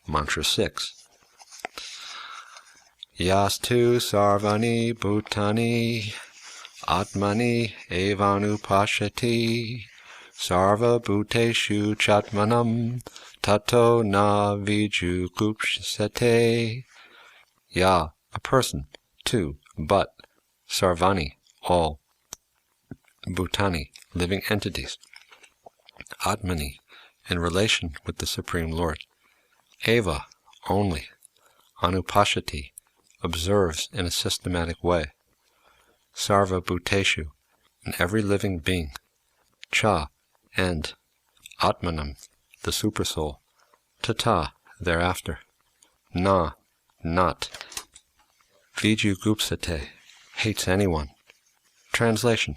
Mantra 6. Yastu sarvani bhutani atmani evanupashati sarva bhuteshu chatmanam tato na vijugupsate. Ya, a person. 2. But, sarvani, all. Bhutani, living entities. Atmani, in relation with the Supreme Lord. Eva, only. Anupashati, observes in a systematic way. Sarva bhuteshu, in every living being. Cha, and. Atmanam, the Supersoul. Tata, thereafter. Na, not. Vijugupsate, hates anyone. Translation.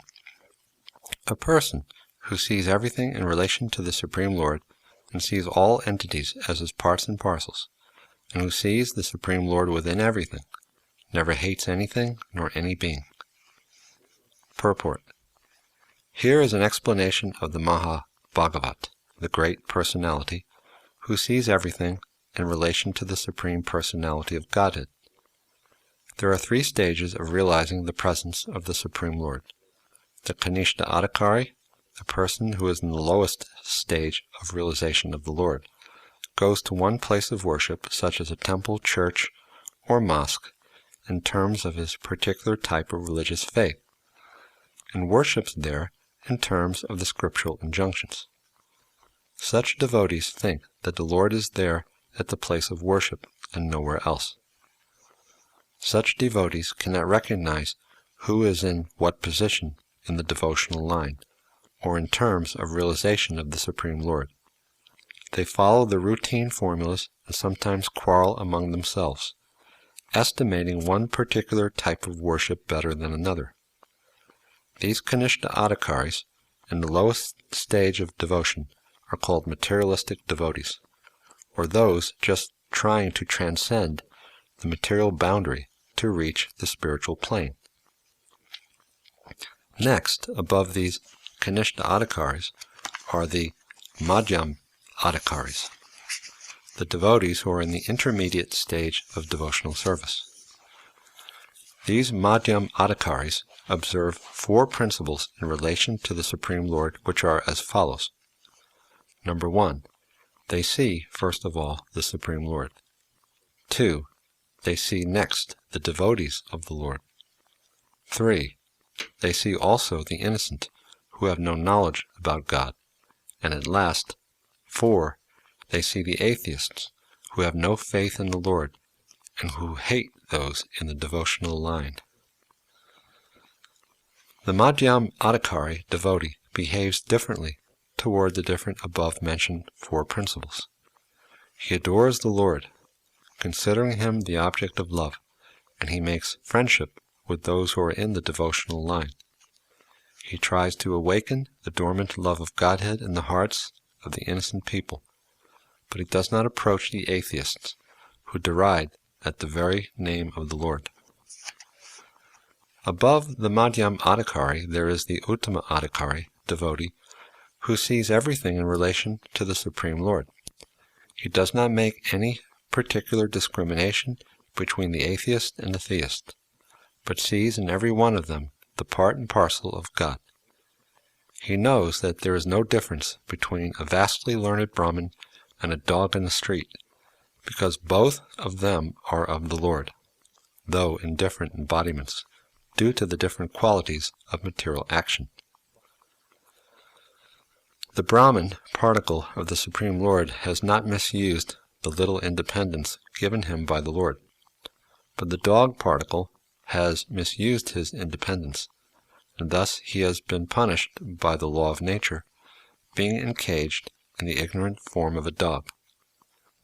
A person who sees everything in relation to the Supreme Lord and sees all entities as his parts and parcels, and who sees the Supreme Lord within everything, never hates anything nor any being. Purport. Here is an explanation of the Maha Bhagavat, the Great Personality, who sees everything in relation to the Supreme Personality of Godhead. There are 3 stages of realizing the presence of the Supreme Lord. The Kṛṣṇa Adhikari, the person who is in the lowest stage of realization of the Lord, goes to one place of worship, such as a temple, church, or mosque, in terms of his particular type of religious faith, and worships there in terms of the scriptural injunctions. Such devotees think that the Lord is there at the place of worship and nowhere else. Such devotees cannot recognize who is in what position in the devotional line, or in terms of realization of the Supreme Lord. They follow the routine formulas and sometimes quarrel among themselves, estimating one particular type of worship better than another. These Kṛṣṇa Adhikaris, in the lowest stage of devotion, are called materialistic devotees, or those just trying to transcend the material boundary to reach the spiritual plane. Next, above these Kṛṣṇa Adhikaris, are the Madhyam Adhikaris, the devotees who are in the intermediate stage of devotional service. These Madhyam Adhikaris observe 4 principles in relation to the Supreme Lord, which are as follows. Number 1. They see, first of all, the Supreme Lord. 2. They see next the devotees of the Lord. 3. They see also the innocent, who have no knowledge about God. And at last, 4. They see the atheists, who have no faith in the Lord, and who hate those in the devotional line. The Madhyam Adhikari devotee behaves differently toward the different above-mentioned 4 principles. He adores the Lord, considering Him the object of love, and he makes friendship with those who are in the devotional line. He tries to awaken the dormant love of Godhead in the hearts of the innocent people, but he does not approach the atheists, who deride at the very name of the Lord. Above the Madhyam Adhikari there is the Uttama Adhikari devotee, who sees everything in relation to the Supreme Lord. He does not make any particular discrimination between the atheist and the theist, but sees in every one of them the part and parcel of God. He knows that there is no difference between a vastly learned Brahmin and a dog in the street, because both of them are of the Lord, though in different embodiments, due to the different qualities of material action. The Brahmin particle of the Supreme Lord has not misused the little independence given him by the Lord, but the dog particle has misused his independence, and thus he has been punished by the law of nature, being encaged in the ignorant form of a dog,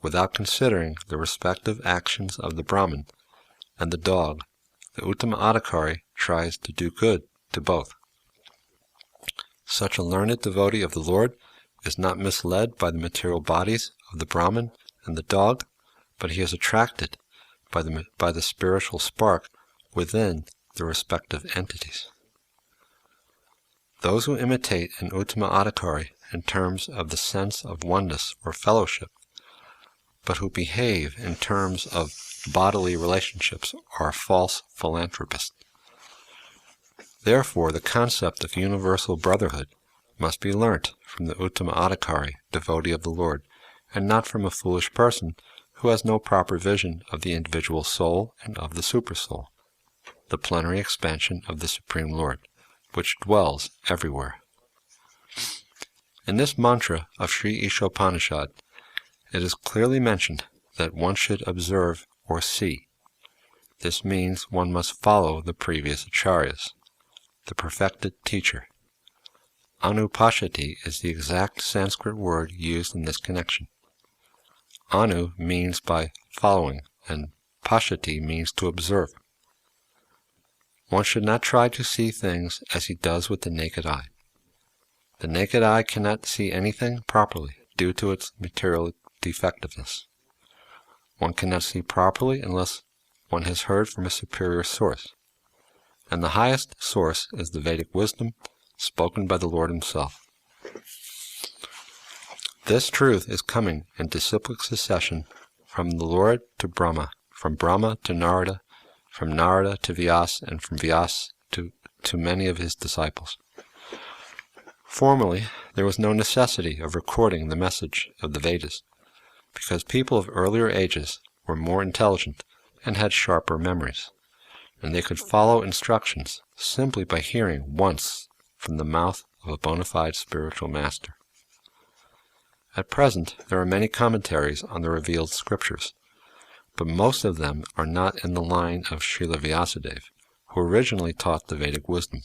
without considering the respective actions of the Brahmin and the dog. The Uttama Adhikari tries to do good to both. Such a learned devotee of the Lord is not misled by the material bodies of the Brahmin and the dog, but he is attracted by the spiritual spark within the respective entities. Those who imitate an Uttama Adhikari in terms of the sense of oneness or fellowship but who behave in terms of bodily relationships are false philanthropists. Therefore, the concept of universal brotherhood must be learnt from the Uttama Adhikari, devotee of the Lord, and not from a foolish person who has no proper vision of the individual soul and of the Supersoul, the plenary expansion of the Supreme Lord, which dwells everywhere. In this mantra of Sri Isopanisad, it is clearly mentioned that one should observe or see. This means one must follow the previous acharyas, the perfected teacher. Anupashati is the exact Sanskrit word used in this connection. Anu means by following, and pashati means to observe. One should not try to see things as he does with the naked eye. The naked eye cannot see anything properly due to its material defectiveness. One cannot see properly unless one has heard from a superior source, and the highest source is the Vedic wisdom spoken by the Lord Himself. This truth is coming in disciplic succession from the Lord to Brahma, from Brahma to Narada, from Narada to Vyasa, and from Vyasa to many of his disciples. Formerly, there was no necessity of recording the message of the Vedas, because people of earlier ages were more intelligent and had sharper memories, and they could follow instructions simply by hearing once from the mouth of a bona fide spiritual master. At present, there are many commentaries on the revealed scriptures, but most of them are not in the line of Srila Vyasadeva, who originally taught the Vedic wisdom.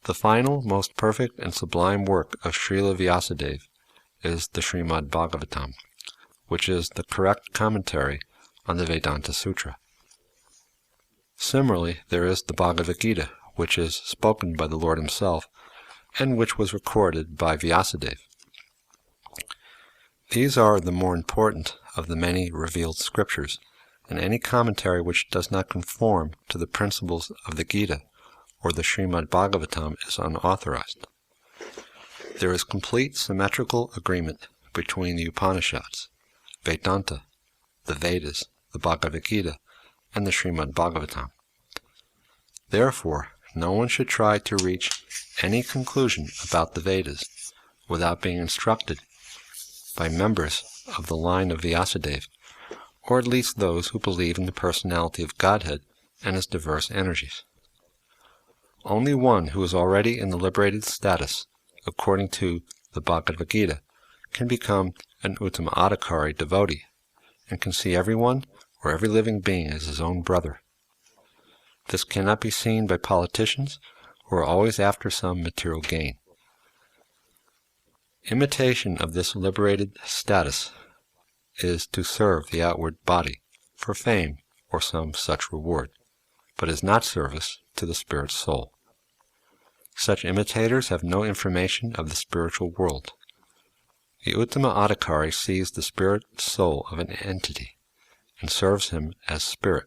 The final, most perfect and sublime work of Srila Vyasadeva is the Srimad Bhagavatam, which is the correct commentary on the Vedanta Sutra. Similarly, there is the Bhagavad Gita, which is spoken by the Lord Himself, and which was recorded by Vyasadeva. These are the more important of the many revealed scriptures, and any commentary which does not conform to the principles of the Gita or the Srimad Bhagavatam is unauthorized. There is complete symmetrical agreement between the Upanishads, Vedanta, the Vedas, the Bhagavad Gita, and the Srimad Bhagavatam. Therefore, no one should try to reach any conclusion about the Vedas without being instructed by members of the line of Vyasadeva, or at least those who believe in the personality of Godhead and its diverse energies. Only one who is already in the liberated status, according to the Bhagavad Gita, can become an Uttama Adhikari devotee, and can see everyone or every living being as his own brother. This cannot be seen by politicians who are always after some material gain. Imitation of this liberated status is to serve the outward body for fame or some such reward, but is not service to the spirit soul. Such imitators have no information of the spiritual world. The Uttama Adhikari sees the spirit soul of an entity and serves him as spirit,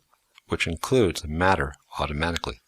which includes matter automatically.